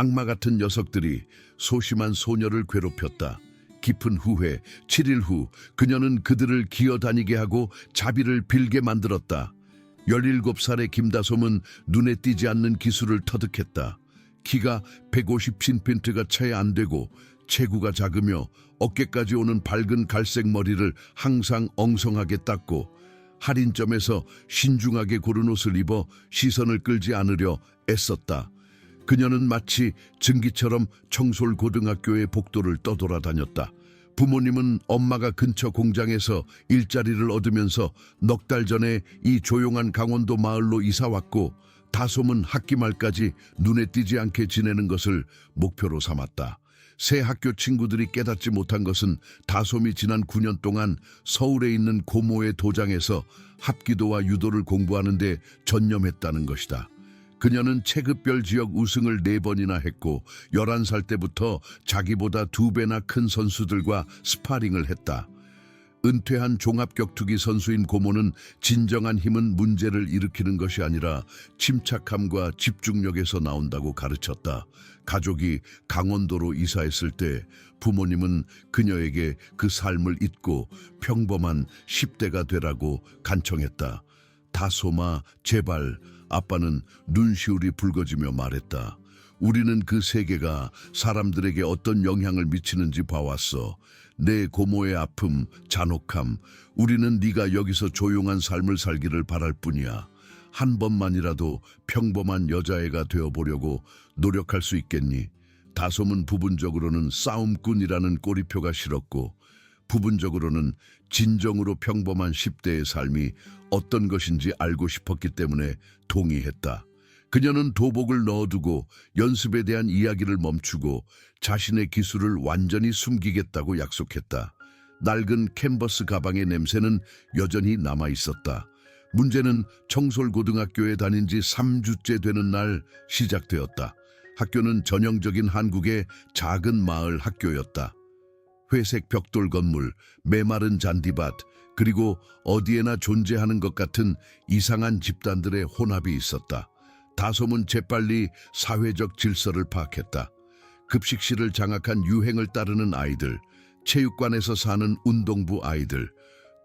악마 같은 녀석들이 소심한 소녀를 괴롭혔다. 깊은 후회, 7일 후 그녀는 그들을 기어다니게 하고 자비를 빌게 만들었다. 17살의 김다솜은 눈에 띄지 않는 기술을 터득했다. 키가 150cm가 채 안 되고 체구가 작으며 어깨까지 오는 밝은 갈색 머리를 항상 엉성하게 닦고 할인점에서 신중하게 고른 옷을 입어 시선을 끌지 않으려 애썼다. 그녀는 마치 증기처럼 청솔고등학교의 복도를 떠돌아다녔다. 부모님은 엄마가 근처 공장에서 일자리를 얻으면서 넉 달 전에 이 조용한 강원도 마을로 이사 왔고 다솜은 학기 말까지 눈에 띄지 않게 지내는 것을 목표로 삼았다. 새 학교 친구들이 깨닫지 못한 것은 다솜이 지난 9년 동안 서울에 있는 고모의 도장에서 합기도와 유도를 공부하는 데 전념했다는 것이다. 그녀는 체급별 지역 우승을 4번이나 했고 11살 때부터 자기보다 2배나 큰 선수들과 스파링을 했다. 은퇴한 종합격투기 선수인 고모는 진정한 힘은 문제를 일으키는 것이 아니라 침착함과 집중력에서 나온다고 가르쳤다. 가족이 강원도로 이사했을 때 부모님은 그녀에게 그 삶을 잊고 평범한 10대가 되라고 간청했다. 다솜아, 제발. 아빠는 눈시울이 붉어지며 말했다. 우리는 그 세계가 사람들에게 어떤 영향을 미치는지 봐왔어. 내 고모의 아픔, 잔혹함, 우리는 네가 여기서 조용한 삶을 살기를 바랄 뿐이야. 한 번만이라도 평범한 여자애가 되어보려고 노력할 수 있겠니? 다솜은 부분적으로는 싸움꾼이라는 꼬리표가 싫었고 부분적으로는 진정으로 평범한 10대의 삶이 어떤 것인지 알고 싶었기 때문에 동의했다. 그녀는 도복을 넣어두고 연습에 대한 이야기를 멈추고 자신의 기술을 완전히 숨기겠다고 약속했다. 낡은 캔버스 가방의 냄새는 여전히 남아있었다. 문제는 청솔고등학교에 다닌 지 3주째 되는 날 시작되었다. 학교는 전형적인 한국의 작은 마을 학교였다. 회색 벽돌 건물, 메마른 잔디밭, 그리고 어디에나 존재하는 것 같은 이상한 집단들의 혼합이 있었다. 다솜은 재빨리 사회적 질서를 파악했다. 급식실을 장악한 유행을 따르는 아이들, 체육관에서 사는 운동부 아이들,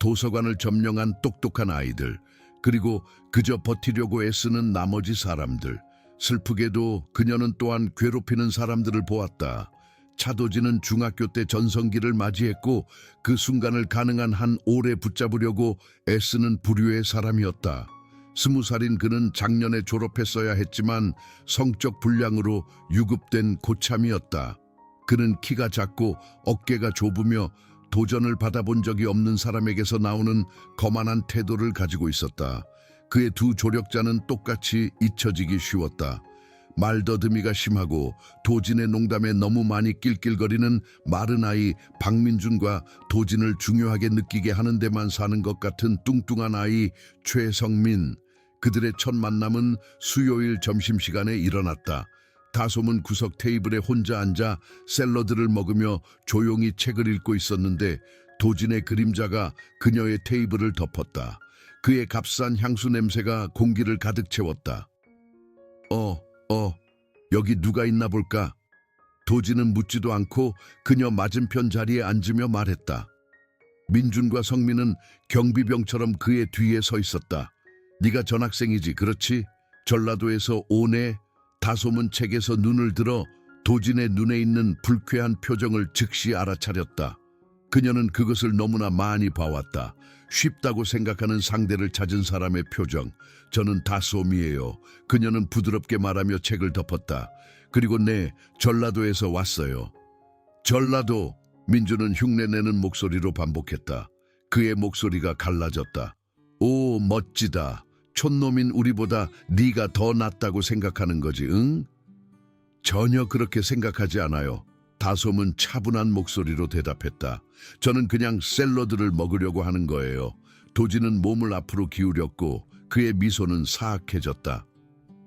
도서관을 점령한 똑똑한 아이들, 그리고 그저 버티려고 애쓰는 나머지 사람들. 슬프게도 그녀는 또한 괴롭히는 사람들을 보았다. 차도지는 중학교 때 전성기를 맞이했고 그 순간을 가능한 한 오래 붙잡으려고 애쓰는 부류의 사람이었다. 20살인 그는 작년에 졸업했어야 했지만 성적 불량으로 유급된 고참이었다. 그는 키가 작고 어깨가 좁으며 도전을 받아본 적이 없는 사람에게서 나오는 거만한 태도를 가지고 있었다. 그의 두 조력자는 똑같이 잊혀지기 쉬웠다. 말더듬이가 심하고 도진의 농담에 너무 많이 낄낄거리는 마른 아이 박민준과 도진을 중요하게 느끼게 하는 데만 사는 것 같은 뚱뚱한 아이 최성민. 그들의 첫 만남은 수요일 점심시간에 일어났다. 다솜은 구석 테이블에 혼자 앉아 샐러드를 먹으며 조용히 책을 읽고 있었는데 도진의 그림자가 그녀의 테이블을 덮었다. 그의 값싼 향수 냄새가 공기를 가득 채웠다. 여기 누가 있나 볼까? 도진은 묻지도 않고 그녀 맞은편 자리에 앉으며 말했다. 민준과 성민은 경비병처럼 그의 뒤에 서 있었다. 네가 전학생이지, 그렇지? 전라도에서 오네? 다솜은 책에서 눈을 들어 도진의 눈에 있는 불쾌한 표정을 즉시 알아차렸다. 그녀는 그것을 너무나 많이 봐왔다. 쉽다고 생각하는 상대를 찾은 사람의 표정. 저는 다솜이에요. 그녀는 부드럽게 말하며 책을 덮었다. 그리고 네, 전라도에서 왔어요. 전라도. 민주는 흉내내는 목소리로 반복했다. 그의 목소리가 갈라졌다. 오, 멋지다. 촌놈인 우리보다 네가 더 낫다고 생각하는 거지, 응? 전혀 그렇게 생각하지 않아요. 다솜은 차분한 목소리로 대답했다. 저는 그냥 샐러드를 먹으려고 하는 거예요. 도진은 몸을 앞으로 기울였고 그의 미소는 사악해졌다.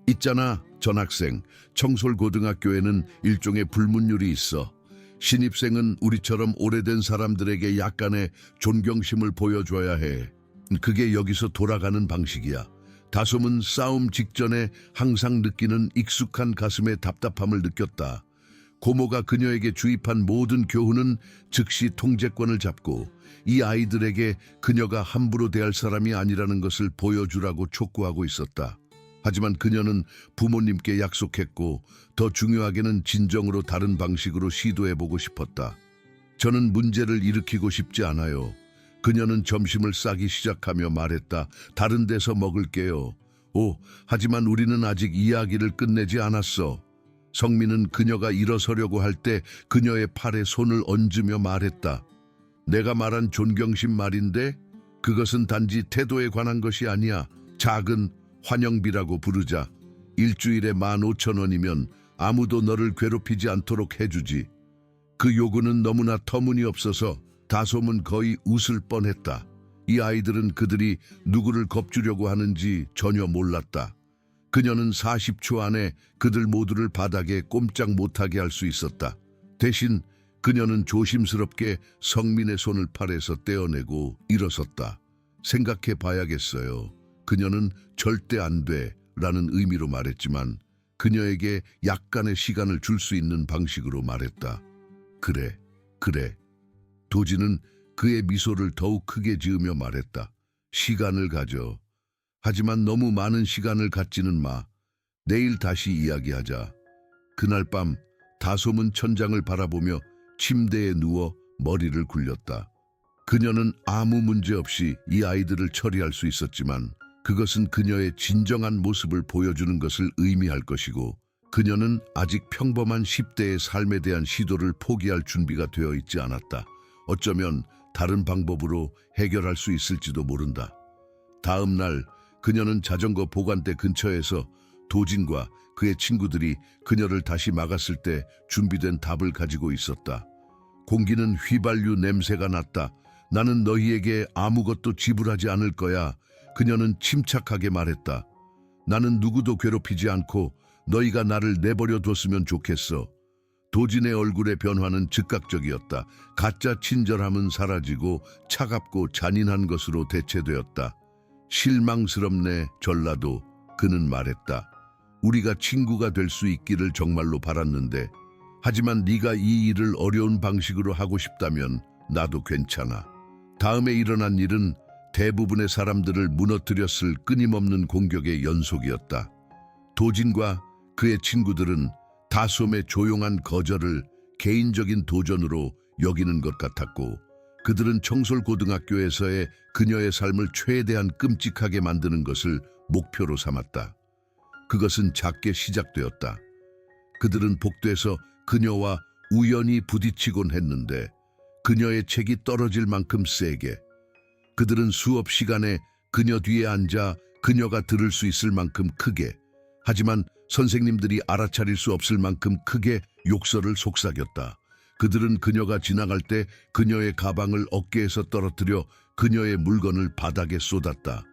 있잖아, 전학생. 청솔고등학교에는 일종의 불문율이 있어. 신입생은 우리처럼 오래된 사람들에게 약간의 존경심을 보여줘야 해. 그게 여기서 돌아가는 방식이야. 다솜은 싸움 직전에 항상 느끼는 익숙한 가슴의 답답함을 느꼈다. 고모가 그녀에게 주입한 모든 교훈은 즉시 통제권을 잡고 이 아이들에게 그녀가 함부로 대할 사람이 아니라는 것을 보여주라고 촉구하고 있었다. 하지만 그녀는 부모님께 약속했고 더 중요하게는 진정으로 다른 방식으로 시도해보고 싶었다. 저는 문제를 일으키고 싶지 않아요. 그녀는 점심을 싸기 시작하며 말했다. 다른 데서 먹을게요. 하지만 우리는 아직 이야기를 끝내지 않았어. 성민은 그녀가 일어서려고 할 때 그녀의 팔에 손을 얹으며 말했다. 내가 말한 존경심 말인데 그것은 단지 태도에 관한 것이 아니야. 작은 환영비라고 부르자. 일주일에 15,000원이면 아무도 너를 괴롭히지 않도록 해주지. 그 요구는 너무나 터무니없어서 다솜은 거의 웃을 뻔했다. 이 아이들은 그들이 누구를 겁주려고 하는지 전혀 몰랐다. 그녀는 40초 안에 그들 모두를 바닥에 꼼짝 못하게 할 수 있었다. 대신 그녀는 조심스럽게 성민의 손을 팔에서 떼어내고 일어섰다. 생각해 봐야겠어요. 그녀는 절대 안 돼 라는 의미로 말했지만 그녀에게 약간의 시간을 줄 수 있는 방식으로 말했다. 그래. 도진은 그의 미소를 더욱 크게 지으며 말했다. 시간을 가져. 하지만 너무 많은 시간을 갖지는 마. 내일 다시 이야기하자. 그날 밤 다솜은 천장을 바라보며 침대에 누워 머리를 굴렸다. 그녀는 아무 문제 없이 이 아이들을 처리할 수 있었지만 그것은 그녀의 진정한 모습을 보여주는 것을 의미할 것이고 그녀는 아직 평범한 10대의 삶에 대한 시도를 포기할 준비가 되어 있지 않았다. 어쩌면 다른 방법으로 해결할 수 있을지도 모른다. 다음 날 그녀는 자전거 보관대 근처에서 도진과 그의 친구들이 그녀를 다시 막았을 때 준비된 답을 가지고 있었다. 공기는 휘발유 냄새가 났다. 나는 너희에게 아무것도 지불하지 않을 거야. 그녀는 침착하게 말했다. 나는 누구도 괴롭히지 않고 너희가 나를 내버려 뒀으면 좋겠어. 도진의 얼굴의 변화는 즉각적이었다. 가짜 친절함은 사라지고 차갑고 잔인한 것으로 대체되었다. 실망스럽네, 전라도. 그는 말했다. 우리가 친구가 될 수 있기를 정말로 바랐는데 하지만 네가 이 일을 어려운 방식으로 하고 싶다면 나도 괜찮아. 다음에 일어난 일은 대부분의 사람들을 무너뜨렸을 끊임없는 공격의 연속이었다. 도진과 그의 친구들은 다솜의 조용한 거절을 개인적인 도전으로 여기는 것 같았고 그들은 청솔고등학교에서의 그녀의 삶을 최대한 끔찍하게 만드는 것을 목표로 삼았다. 그것은 작게 시작되었다. 그들은 복도에서 그녀와 우연히 부딪히곤 했는데 그녀의 책이 떨어질 만큼 세게, 그들은 수업 시간에 그녀 뒤에 앉아 그녀가 들을 수 있을 만큼 크게, 하지만 선생님들이 알아차릴 수 없을 만큼 크게 욕설을 속삭였다. 그들은 그녀가 지나갈 때 그녀의 가방을 어깨에서 떨어뜨려 그녀의 물건을 바닥에 쏟았다.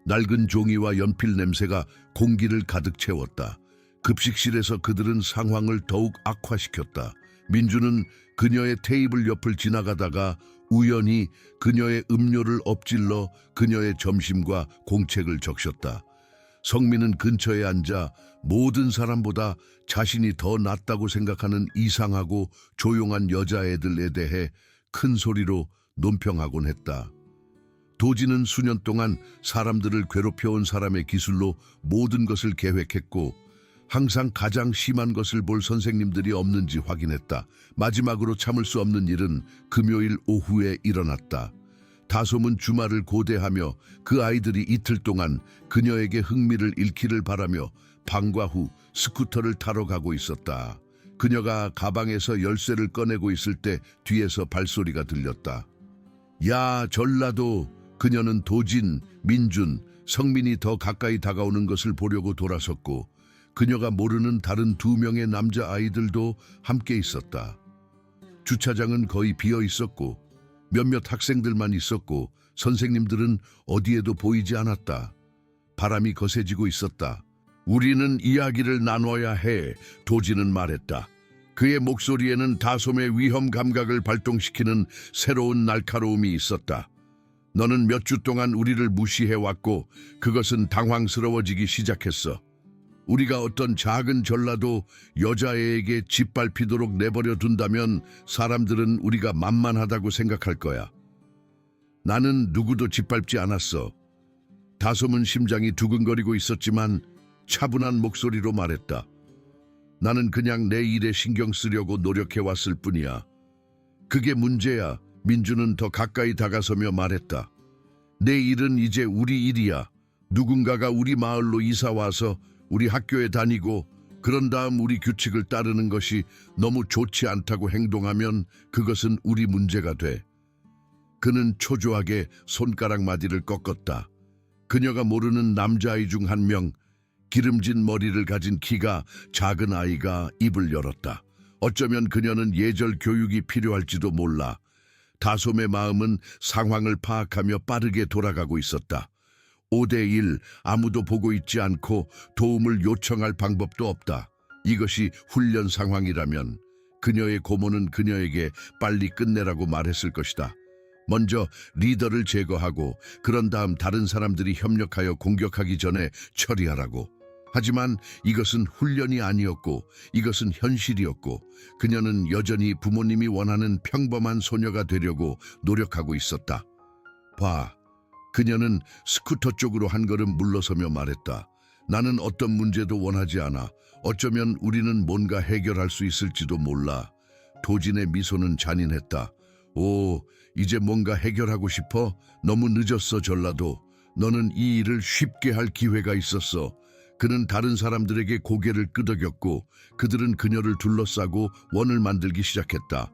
낡은 종이와 연필 냄새가 공기를 가득 채웠다. 급식실에서 그들은 상황을 더욱 악화시켰다. 민주는 그녀의 테이블 옆을 지나가다가 우연히 그녀의 음료를 엎질러 그녀의 점심과 공책을 적셨다. 성민은 근처에 앉아 모든 사람보다 자신이 더 낫다고 생각하는 이상하고 조용한 여자애들에 대해 큰 소리로 논평하곤 했다. 도진은 수년 동안 사람들을 괴롭혀온 사람의 기술로 모든 것을 계획했고 항상 가장 심한 것을 볼 선생님들이 없는지 확인했다. 마지막으로 참을 수 없는 일은 금요일 오후에 일어났다. 다솜은 주말을 고대하며 그 아이들이 이틀 동안 그녀에게 흥미를 잃기를 바라며 방과 후 스쿠터를 타러 가고 있었다. 그녀가 가방에서 열쇠를 꺼내고 있을 때 뒤에서 발소리가 들렸다. 야, 전라도. 그녀는 도진, 민준, 성민이 더 가까이 다가오는 것을 보려고 돌아섰고 그녀가 모르는 다른 2명의 남자아이들도 함께 있었다. 주차장은 거의 비어 있었고 몇몇 학생들만 있었고 선생님들은 어디에도 보이지 않았다. 바람이 거세지고 있었다. 우리는 이야기를 나눠야 해, 도진은 말했다. 그의 목소리에는 다솜의 위험 감각을 발동시키는 새로운 날카로움이 있었다. 너는 몇 주 동안 우리를 무시해왔고 그것은 당황스러워지기 시작했어. 우리가 어떤 작은 전라도 여자애에게 짓밟히도록 내버려 둔다면 사람들은 우리가 만만하다고 생각할 거야. 나는 누구도 짓밟지 않았어. 다솜은 심장이 두근거리고 있었지만 차분한 목소리로 말했다. 나는 그냥 내 일에 신경 쓰려고 노력해왔을 뿐이야. 그게 문제야. 민주는 더 가까이 다가서며 말했다. 내 일은 이제 우리 일이야. 누군가가 우리 마을로 이사와서 우리 학교에 다니고 그런 다음 우리 규칙을 따르는 것이 너무 좋지 않다고 행동하면 그것은 우리 문제가 돼. 그는 초조하게 손가락 마디를 꺾었다. 그녀가 모르는 남자아이 중 한 명, 기름진 머리를 가진 키가 작은 아이가 입을 열었다. 어쩌면 그녀는 예절 교육이 필요할지도 몰라. 다솜의 마음은 상황을 파악하며 빠르게 돌아가고 있었다. 5대1, 아무도 보고 있지 않고 도움을 요청할 방법도 없다. 이것이 훈련 상황이라면 그녀의 고모는 그녀에게 빨리 끝내라고 말했을 것이다. 먼저 리더를 제거하고 그런 다음 다른 사람들이 협력하여 공격하기 전에 처리하라고. 하지만 이것은 훈련이 아니었고 이것은 현실이었고 그녀는 여전히 부모님이 원하는 평범한 소녀가 되려고 노력하고 있었다. 봐. 그녀는 스쿠터 쪽으로 한 걸음 물러서며 말했다. 나는 어떤 문제도 원하지 않아. 어쩌면 우리는 뭔가 해결할 수 있을지도 몰라. 도진의 미소는 잔인했다. 오, 이제 뭔가 해결하고 싶어? 너무 늦었어, 전라도. 너는 이 일을 쉽게 할 기회가 있었어. 그는 다른 사람들에게 고개를 끄덕였고 그들은 그녀를 둘러싸고 원을 만들기 시작했다.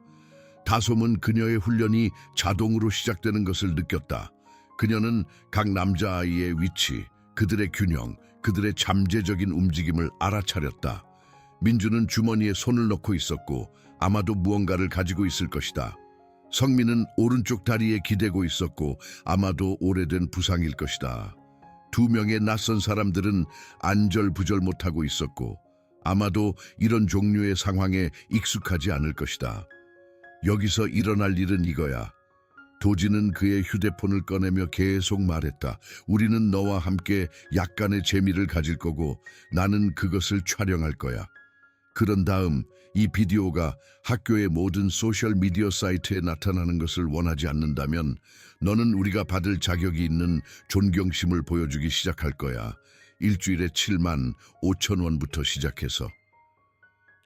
다솜은 그녀의 훈련이 자동으로 시작되는 것을 느꼈다. 그녀는 각 남자아이의 위치, 그들의 균형, 그들의 잠재적인 움직임을 알아차렸다. 민주는 주머니에 손을 넣고 있었고 아마도 무언가를 가지고 있을 것이다. 성민은 오른쪽 다리에 기대고 있었고 아마도 오래된 부상일 것이다. 두 명의 낯선 사람들은 안절부절 못하고 있었고 아마도 이런 종류의 상황에 익숙하지 않을 것이다. 여기서 일어날 일은 이거야. 도진은 그의 휴대폰을 꺼내며 계속 말했다. 우리는 너와 함께 약간의 재미를 가질 거고 나는 그것을 촬영할 거야. 그런 다음 이 비디오가 학교의 모든 소셜미디어 사이트에 나타나는 것을 원하지 않는다면 너는 우리가 받을 자격이 있는 존경심을 보여주기 시작할 거야. 일주일에 7만 5천 원부터 시작해서.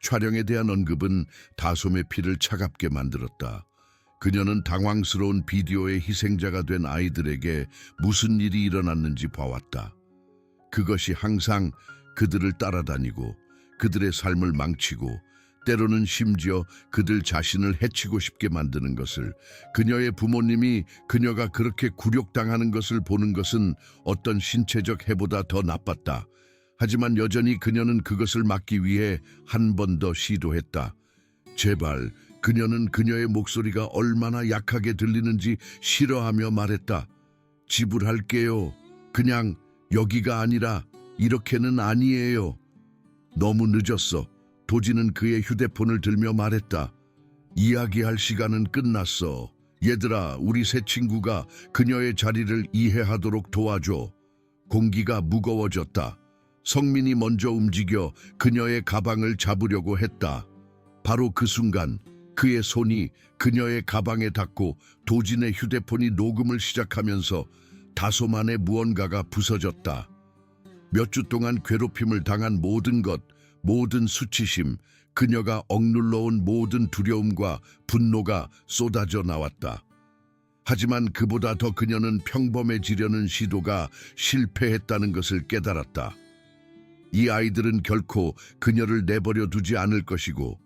촬영에 대한 언급은 다솜의 피를 차갑게 만들었다. 그녀는 당황스러운 비디오의 희생자가 된 아이들에게 무슨 일이 일어났는지 봐왔다. 그것이 항상 그들을 따라다니고 그들의 삶을 망치고 때로는 심지어 그들 자신을 해치고 싶게 만드는 것을, 그녀의 부모님이 그녀가 그렇게 굴욕당하는 것을 보는 것은 어떤 신체적 해보다 더 나빴다. 하지만 여전히 그녀는 그것을 막기 위해 한 번 더 시도했다. 제발. 그녀는 그녀의 목소리가 얼마나 약하게 들리는지 싫어하며 말했다. 지불할게요. 그냥 여기가 아니라 이렇게는 아니에요. 너무 늦었어. 도진은 그의 휴대폰을 들며 말했다. 이야기할 시간은 끝났어. 얘들아, 우리 새 친구가 그녀의 자리를 이해하도록 도와줘. 공기가 무거워졌다. 성민이 먼저 움직여 그녀의 가방을 잡으려고 했다. 바로 그 순간 그의 손이 그녀의 가방에 닿고 도진의 휴대폰이 녹음을 시작하면서 다솜 안에 무언가가 부서졌다. 몇 주 동안 괴롭힘을 당한 모든 것, 모든 수치심, 그녀가 억눌러온 모든 두려움과 분노가 쏟아져 나왔다. 하지만 그보다 더 그녀는 평범해지려는 시도가 실패했다는 것을 깨달았다. 이 아이들은 결코 그녀를 내버려 두지 않을 것이고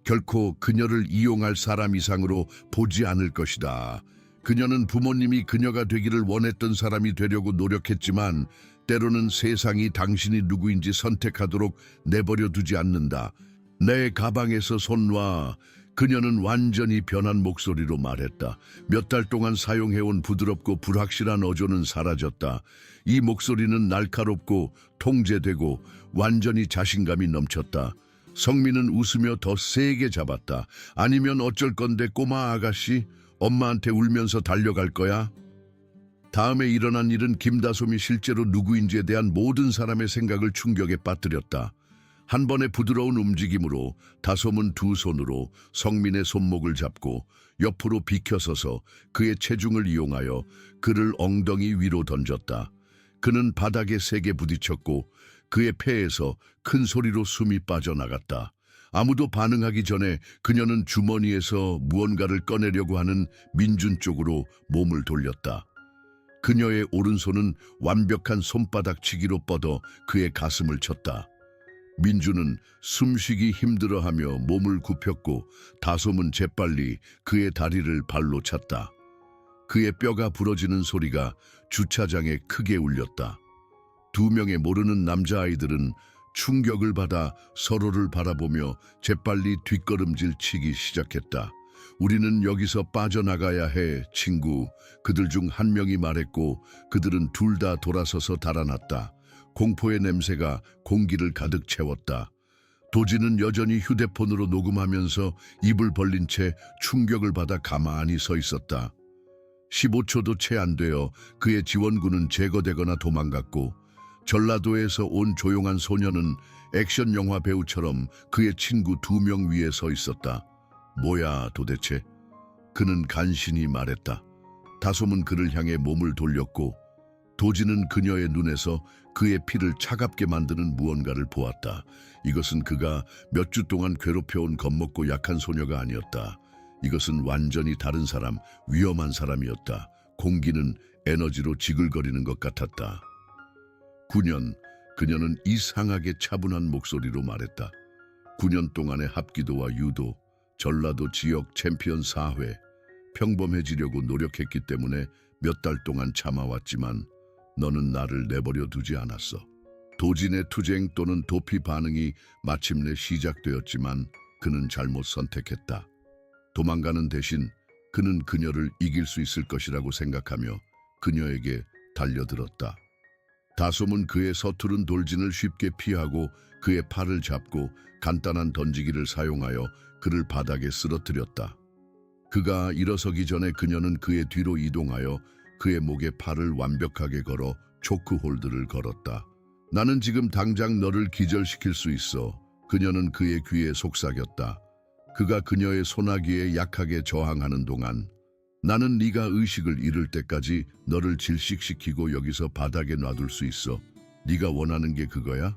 결코 그녀를 이용할 사람 이상으로 보지 않을 것이다. 그녀는 부모님이 그녀가 되기를 원했던 사람이 되려고 노력했지만 때로는 세상이 당신이 누구인지 선택하도록 내버려 두지 않는다. 내 가방에서 손 놔. 그녀는 완전히 변한 목소리로 말했다. 몇 달 동안 사용해온 부드럽고 불확실한 어조는 사라졌다. 이 목소리는 날카롭고 통제되고 완전히 자신감이 넘쳤다. 성민은 웃으며 더 세게 잡았다. 아니면 어쩔 건데 꼬마 아가씨? 엄마한테 울면서 달려갈 거야? 다음에 일어난 일은 김다솜이 실제로 누구인지에 대한 모든 사람의 생각을 충격에 빠뜨렸다. 한 번의 부드러운 움직임으로 다솜은 두 손으로 성민의 손목을 잡고 옆으로 비켜서서 그의 체중을 이용하여 그를 엉덩이 위로 던졌다. 그는 바닥에 세게 부딪혔고 그의 폐에서 큰 소리로 숨이 빠져나갔다. 아무도 반응하기 전에 그녀는 주머니에서 무언가를 꺼내려고 하는 민준 쪽으로 몸을 돌렸다. 그녀의 오른손은 완벽한 손바닥치기로 뻗어 그의 가슴을 쳤다. 민준은 숨쉬기 힘들어하며 몸을 굽혔고 다솜은 재빨리 그의 다리를 발로 찼다. 그의 뼈가 부러지는 소리가 주차장에 크게 울렸다. 두 명의 모르는 남자아이들은 충격을 받아 서로를 바라보며 재빨리 뒷걸음질 치기 시작했다. 우리는 여기서 빠져나가야 해, 친구. 그들 중 한 명이 말했고 그들은 둘 다 돌아서서 달아났다. 공포의 냄새가 공기를 가득 채웠다. 도지는 여전히 휴대폰으로 녹음하면서 입을 벌린 채 충격을 받아 가만히 서 있었다. 15초도 채 안 되어 그의 지원군은 제거되거나 도망갔고 전라도에서 온 조용한 소녀는 액션 영화 배우처럼 그의 친구 두 명 위에 서 있었다. 뭐야 도대체? 그는 간신히 말했다. 다솜은 그를 향해 몸을 돌렸고 도지는 그녀의 눈에서 그의 피를 차갑게 만드는 무언가를 보았다. 이것은 그가 몇 주 동안 괴롭혀온 겁먹고 약한 소녀가 아니었다. 이것은 완전히 다른 사람, 위험한 사람이었다. 공기는 에너지로 지글거리는 것 같았다. 9년, 그녀는 이상하게 차분한 목소리로 말했다. 9년 동안의 합기도와 유도, 전라도 지역 챔피언 4회, 평범해지려고 노력했기 때문에 몇 달 동안 참아왔지만 너는 나를 내버려 두지 않았어. 도진의 투쟁 또는 도피 반응이 마침내 시작되었지만 그는 잘못 선택했다. 도망가는 대신 그는 그녀를 이길 수 있을 것이라고 생각하며 그녀에게 달려들었다. 다솜은 그의 서투른 돌진을 쉽게 피하고 그의 팔을 잡고 간단한 던지기를 사용하여 그를 바닥에 쓰러뜨렸다. 그가 일어서기 전에 그녀는 그의 뒤로 이동하여 그의 목에 팔을 완벽하게 걸어 초크 홀드를 걸었다. 나는 지금 당장 너를 기절시킬 수 있어. 그녀는 그의 귀에 속삭였다. 그가 그녀의 소나기에 약하게 저항하는 동안 나는 네가 의식을 잃을 때까지 너를 질식시키고 여기서 바닥에 놔둘 수 있어. 네가 원하는 게 그거야?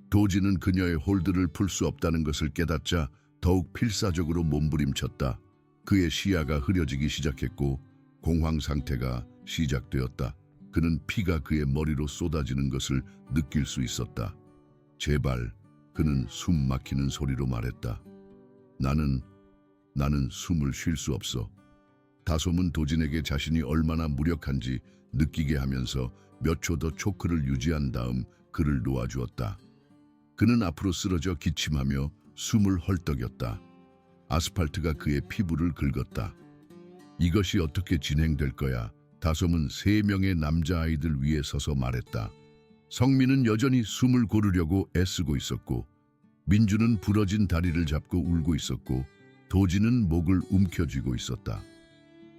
도지는 그녀의 홀드를 풀 수 없다는 것을 깨닫자 더욱 필사적으로 몸부림쳤다. 그의 시야가 흐려지기 시작했고 공황 상태가 시작되었다. 그는 피가 그의 머리로 쏟아지는 것을 느낄 수 있었다. 제발, 그는 숨 막히는 소리로 말했다. 나는 숨을 쉴 수 없어. 다솜은 도진에게 자신이 얼마나 무력한지 느끼게 하면서 몇 초 더 초크를 유지한 다음 그를 놓아주었다. 그는 앞으로 쓰러져 기침하며 숨을 헐떡였다. 아스팔트가 그의 피부를 긁었다. 이것이 어떻게 진행될 거야? 다솜은 3명의 남자아이들 위에 서서 말했다. 성민은 여전히 숨을 고르려고 애쓰고 있었고 민주는 부러진 다리를 잡고 울고 있었고 도지는 목을 움켜쥐고 있었다.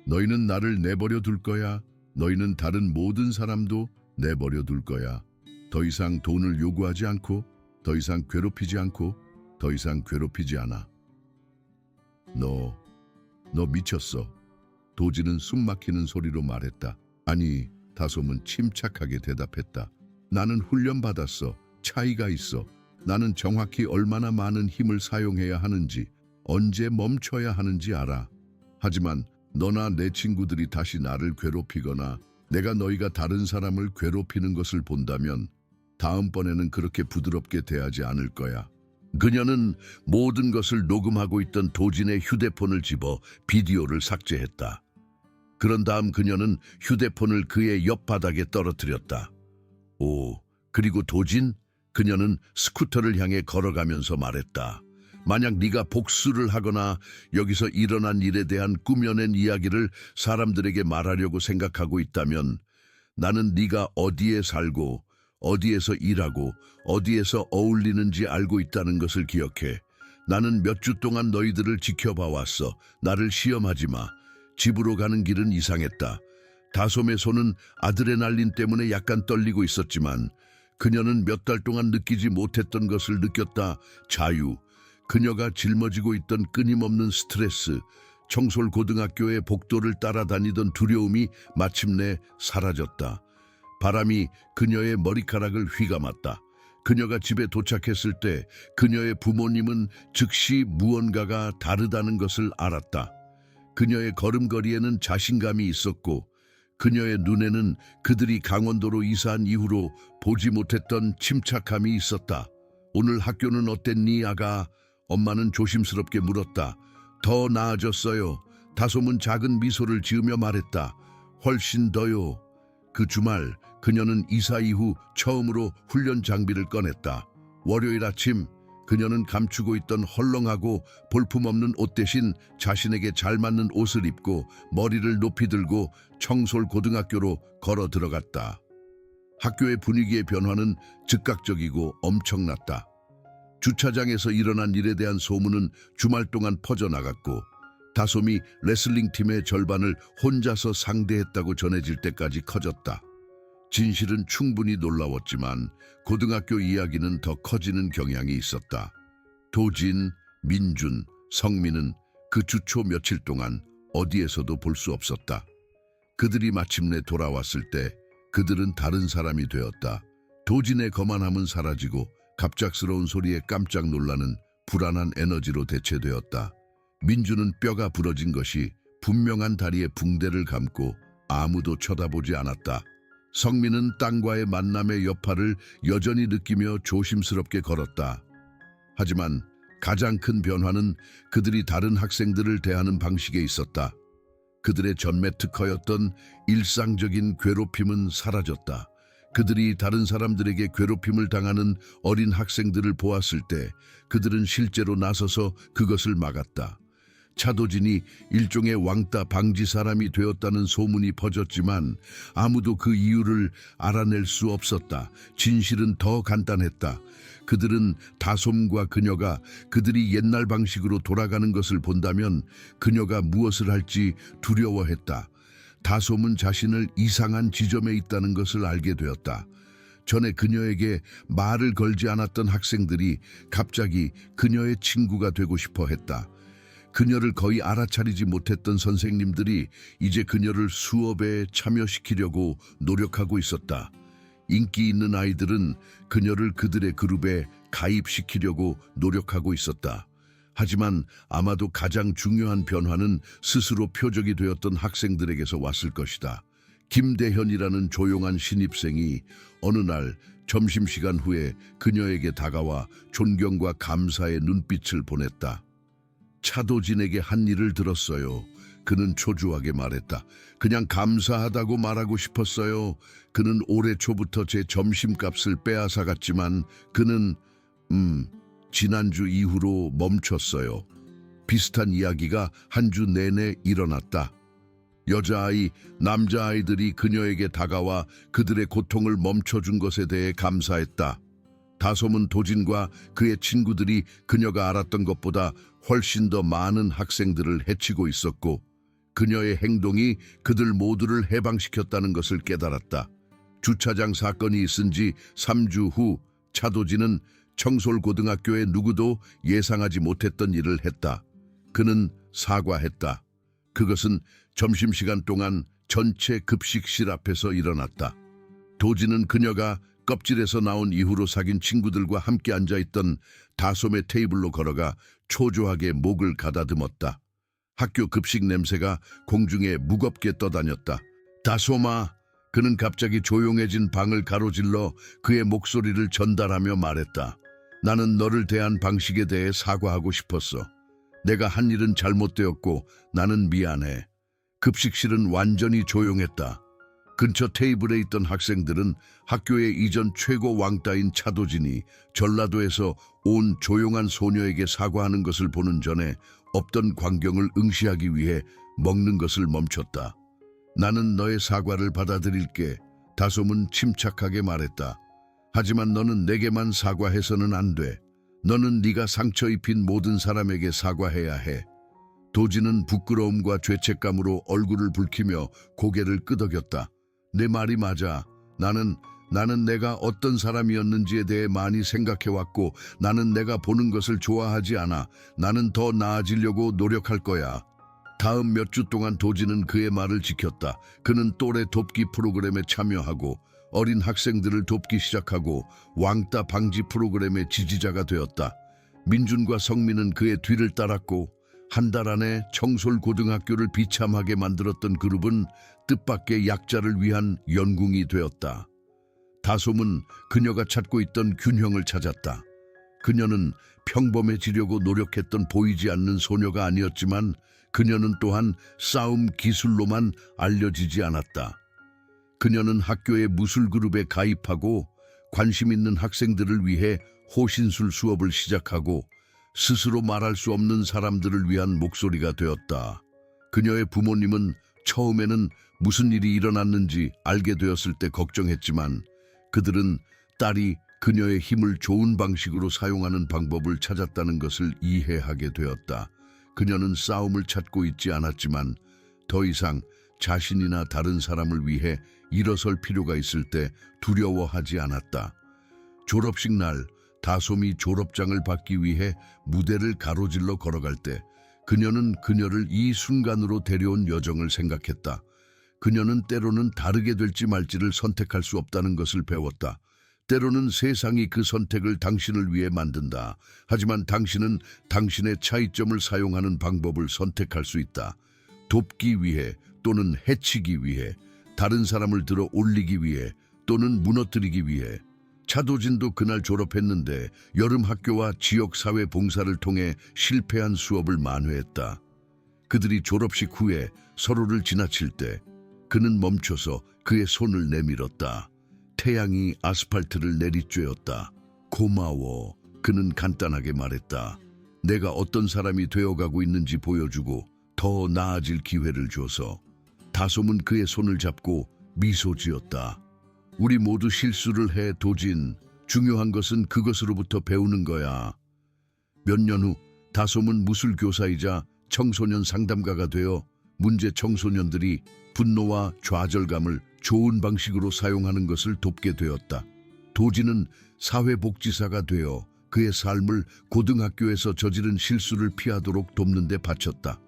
너희는 나를 내버려 둘 거야. 너희는 다른 모든 사람도 내버려 둘 거야. 더 이상 돈을 요구하지 않고 더 이상 괴롭히지 않고 더 이상 괴롭히지 않아. 너 미쳤어. 도지는 숨막히는 소리로 말했다. 아니, 다솜은 침착하게 대답했다. 나는 훈련받았어. 차이가 있어. 나는 정확히 얼마나 많은 힘을 사용해야 하는지, 언제 멈춰야 하는지 알아. 하지만 너나 내 친구들이 다시 나를 괴롭히거나 내가 너희가 다른 사람을 괴롭히는 것을 본다면 다음번에는 그렇게 부드럽게 대하지 않을 거야. 그녀는 모든 것을 녹음하고 있던 도진의 휴대폰을 집어 비디오를 삭제했다. 그런 다음 그녀는 휴대폰을 그의 옆바닥에 떨어뜨렸다. 오, 그리고 도진? 그녀는 스쿠터를 향해 걸어가면서 말했다. 만약 네가 복수를 하거나 여기서 일어난 일에 대한 꾸며낸 이야기를 사람들에게 말하려고 생각하고 있다면 나는 네가 어디에 살고 어디에서 일하고 어디에서 어울리는지 알고 있다는 것을 기억해. 나는 몇 주 동안 너희들을 지켜봐 왔어. 나를 시험하지 마. 집으로 가는 길은 이상했다. 다솜의 손은 아드레날린 때문에 약간 떨리고 있었지만 그녀는 몇 달 동안 느끼지 못했던 것을 느꼈다. 자유, 그녀가 짊어지고 있던 끊임없는 스트레스, 청솔 고등학교의 복도를 따라다니던 두려움이 마침내 사라졌다. 바람이 그녀의 머리카락을 휘감았다. 그녀가 집에 도착했을 때 그녀의 부모님은 즉시 무언가가 다르다는 것을 알았다. 그녀의 걸음걸이에는 자신감이 있었고 그녀의 눈에는 그들이 강원도로 이사한 이후로 보지 못했던 침착함이 있었다. 오늘 학교는 어땠니, 아가? 엄마는 조심스럽게 물었다. 더 나아졌어요. 다솜은 작은 미소를 지으며 말했다. 훨씬 더요. 그 주말 그녀는 이사 이후 처음으로 훈련 장비를 꺼냈다. 월요일 아침 그녀는 감추고 있던 헐렁하고 볼품없는 옷 대신 자신에게 잘 맞는 옷을 입고 머리를 높이 들고 청솔 고등학교로 걸어 들어갔다. 학교의 분위기의 변화는 즉각적이고 엄청났다. 주차장에서 일어난 일에 대한 소문은 주말 동안 퍼져나갔고 다솜이 레슬링 팀의 절반을 혼자서 상대했다고 전해질 때까지 커졌다. 진실은 충분히 놀라웠지만 고등학교 이야기는 더 커지는 경향이 있었다. 도진, 민준, 성민은 그 주초 며칠 동안 어디에서도 볼 수 없었다. 그들이 마침내 돌아왔을 때 그들은 다른 사람이 되었다. 도진의 거만함은 사라지고 갑작스러운 소리에 깜짝 놀라는 불안한 에너지로 대체되었다. 민준은 뼈가 부러진 것이 분명한 다리에 붕대를 감고 아무도 쳐다보지 않았다. 성민은 땅과의 만남의 여파를 여전히 느끼며 조심스럽게 걸었다. 하지만 가장 큰 변화는 그들이 다른 학생들을 대하는 방식에 있었다. 그들의 전매 특허였던 일상적인 괴롭힘은 사라졌다. 그들이 다른 사람들에게 괴롭힘을 당하는 어린 학생들을 보았을 때 그들은 실제로 나서서 그것을 막았다. 차도진이 일종의 왕따 방지 사람이 되었다는 소문이 퍼졌지만 아무도 그 이유를 알아낼 수 없었다. 진실은 더 간단했다. 그들은 다솜과 그녀가 그들이 옛날 방식으로 돌아가는 것을 본다면 그녀가 무엇을 할지 두려워했다. 다솜은 자신을 이상한 지점에 있다는 것을 알게 되었다. 전에 그녀에게 말을 걸지 않았던 학생들이 갑자기 그녀의 친구가 되고 싶어 했다. 그녀를 거의 알아차리지 못했던 선생님들이 이제 그녀를 수업에 참여시키려고 노력하고 있었다. 인기 있는 아이들은 그녀를 그들의 그룹에 가입시키려고 노력하고 있었다. 하지만 아마도 가장 중요한 변화는 스스로 표적이 되었던 학생들에게서 왔을 것이다. 김대현이라는 조용한 신입생이 어느 날 점심시간 후에 그녀에게 다가와 존경과 감사의 눈빛을 보냈다. 차도진에게 한 일을 들었어요. 그는 초조하게 말했다. 그냥 감사하다고 말하고 싶었어요. 그는 올해 초부터 제 점심값을 빼앗아갔지만 그는 지난주 이후로 멈췄어요. 비슷한 이야기가 한 주 내내 일어났다. 여자아이, 남자아이들이 그녀에게 다가와 그들의 고통을 멈춰준 것에 대해 감사했다. 다솜은 도진과 그의 친구들이 그녀가 알았던 것보다 훨씬 더 많은 학생들을 해치고 있었고 그녀의 행동이 그들 모두를 해방시켰다는 것을 깨달았다. 주차장 사건이 있은 지 3주 후 차도진은 청솔고등학교의 누구도 예상하지 못했던 일을 했다. 그는 사과했다. 그것은 점심시간 동안 전체 급식실 앞에서 일어났다. 도진은 그녀가 껍질에서 나온 이후로 사귄 친구들과 함께 앉아있던 다솜의 테이블로 걸어가 초조하게 목을 가다듬었다. 학교 급식 냄새가 공중에 무겁게 떠다녔다. 다솜아, 그는 갑자기 조용해진 방을 가로질러 그의 목소리를 전달하며 말했다. 나는 너를 대한 방식에 대해 사과하고 싶었어. 내가 한 일은 잘못되었고 나는 미안해. 급식실은 완전히 조용했다. 근처 테이블에 있던 학생들은 학교의 이전 최고 왕따인 차도진이 전라도에서 온 조용한 소녀에게 사과하는 것을 보는 전에 없던 광경을 응시하기 위해 먹는 것을 멈췄다. 나는 너의 사과를 받아들일게. 다솜은 침착하게 말했다. 하지만 너는 내게만 사과해서는 안 돼. 너는 네가 상처 입힌 모든 사람에게 사과해야 해. 도지는 부끄러움과 죄책감으로 얼굴을 붉히며 고개를 끄덕였다. 내 말이 맞아. 나는 내가 어떤 사람이었는지에 대해 많이 생각해왔고 나는 내가 보는 것을 좋아하지 않아. 나는 더 나아지려고 노력할 거야. 다음 몇 주 동안 도지는 그의 말을 지켰다. 그는 또래 돕기 프로그램에 참여하고 어린 학생들을 돕기 시작하고 왕따 방지 프로그램의 지지자가 되었다. 민준과 성민은 그의 뒤를 따랐고 한 달 안에 청솔고등학교를 비참하게 만들었던 그룹은 뜻밖의 약자를 위한 연궁이 되었다. 다솜은 그녀가 찾고 있던 균형을 찾았다. 그녀는 평범해지려고 노력했던 보이지 않는 소녀가 아니었지만 그녀는 또한 싸움 기술로만 알려지지 않았다. 그녀는 학교의 무술그룹에 가입하고 관심 있는 학생들을 위해 호신술 수업을 시작하고 스스로 말할 수 없는 사람들을 위한 목소리가 되었다. 그녀의 부모님은 처음에는 무슨 일이 일어났는지 알게 되었을 때 걱정했지만 그들은 딸이 그녀의 힘을 좋은 방식으로 사용하는 방법을 찾았다는 것을 이해하게 되었다. 그녀는 싸움을 찾고 있지 않았지만 더 이상 자신이나 다른 사람을 위해 일어설 필요가 있을 때 두려워하지 않았다. 졸업식 날 다솜이 졸업장을 받기 위해 무대를 가로질러 걸어갈 때 그녀는 그녀를 이 순간으로 데려온 여정을 생각했다. 그녀는 때로는 다르게 될지 말지를 선택할 수 없다는 것을 배웠다. 때로는 세상이 그 선택을 당신을 위해 만든다. 하지만 당신은 당신의 차이점을 사용하는 방법을 선택할 수 있다. 돕기 위해 또는 해치기 위해, 다른 사람을 들어 올리기 위해 또는 무너뜨리기 위해. 차도진도 그날 졸업했는데 여름 학교와 지역사회 봉사를 통해 실패한 수업을 만회했다. 그들이 졸업식 후에 서로를 지나칠 때 그는 멈춰서 그의 손을 내밀었다. 태양이 아스팔트를 내리쬐었다. 고마워. 그는 간단하게 말했다. 내가 어떤 사람이 되어가고 있는지 보여주고 더 나아질 기회를 줘서. 다솜은 그의 손을 잡고 미소 지었다. 우리 모두 실수를 해, 도진. 중요한 것은 그것으로부터 배우는 거야. 몇 년 후 다솜은 무술교사이자 청소년 상담가가 되어 문제 청소년들이 분노와 좌절감을 좋은 방식으로 사용하는 것을 돕게 되었다. 도진은 사회복지사가 되어 그의 삶을 고등학교에서 저지른 실수를 피하도록 돕는 데 바쳤다.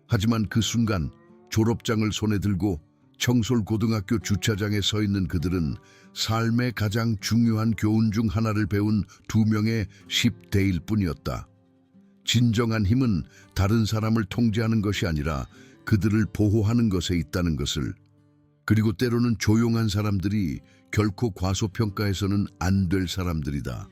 하지만 그 순간 졸업장을 손에 들고 청솔고등학교 주차장에 서 있는 그들은 삶의 가장 중요한 교훈 중 하나를 배운 두 명의 10대일 뿐이었다. 진정한 힘은 다른 사람을 통제하는 것이 아니라 그들을 보호하는 것에 있다는 것을. 그리고 때로는 조용한 사람들이 결코 과소평가해서는 안 될 사람들이다.